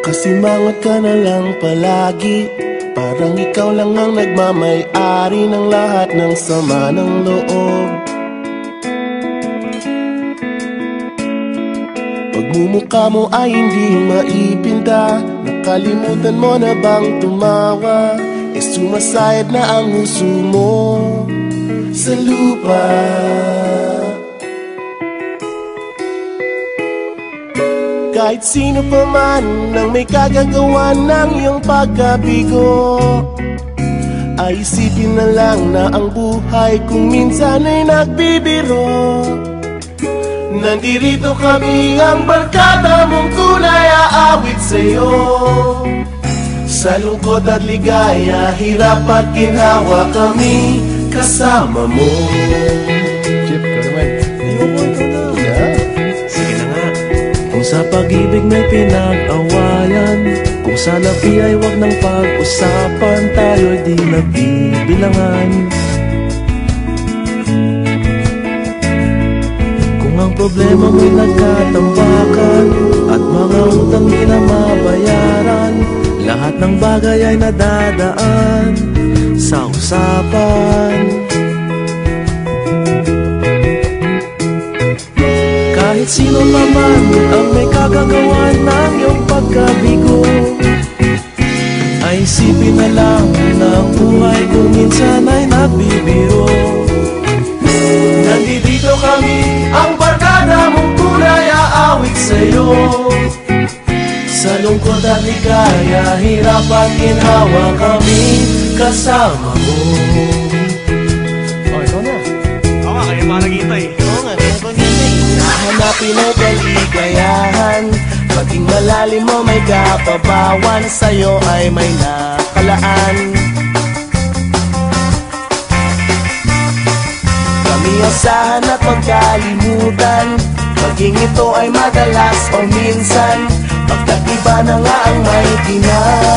Nakasimangot ka na lang palagi, parang ikaw lang ang nagmamay-ari ng lahat ng sama ng loob. Pagmumukha mo ay hindi maipinta, nakalimutan mo na bang tumawa? E sumasayad na ang huso mo sa lupa. Kahit sino pa man ang may kagagawa ng iyong pagkabigo, ay isipin na lang na ang buhay kung minsan ay nagbibiro. Nandirito kami, ang barkada mong tunay aawit sa'yo. Sa lungkot at ligaya, hirap at ginhawa, kami kasama mo. Chip, ka naman. Ayoko, ito na. Sige na nga. Kung sa pag-ibig may pinag-awayan, kung sa labi ay wag nang pag-usapan, tayo'y di nagbibilangan. Kung ang problema mo'y nagkatambakan at mga utang di na mabayaran, lahat ng bagay ay nadadaan sa usapan. Kahit sino naman ang may kagagawa ng iyong pagkabigo, ay isipin na lang na ang buhay kung minsan ay nagbibiro. Nandito kami, ang barkada mong tunay aawit sa'yo. Sa lungkot at ligaya, hirap at ginhawa, kami kasama mo. Oh, ikaw na. Oo nga, kayo mga nagkita eh. Oo nga, kaya ba nito eh. Nahanapin ay kaligayahan, maging malalim mo may kapabawan, sa'yo ay may nakalaan. Kami asahan at magkalimutan, maging ito ay madalas o minsan, pagkat iba na nga ang may kinasamahan.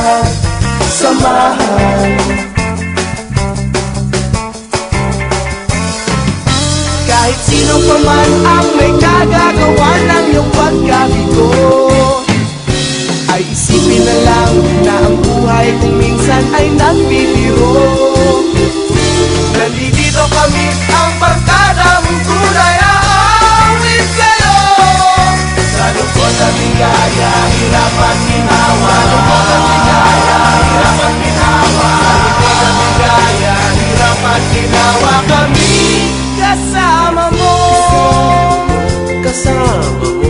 Kahit sino pa man ang may kagagawa ng iyong pagkabigo, ay isipin na lang na ang buhay kung minsan ay nagbibiro. Nandito kami, ang barkada mong tunay aawit sa'yo. Sa lungkot at ligaya, hirap at ginhawa. Sa lungkot at ligaya, hirap at ginhawa. Sa lungkot at ligaya, hirap at ginhawa, kami kasama mo. Kasama mo.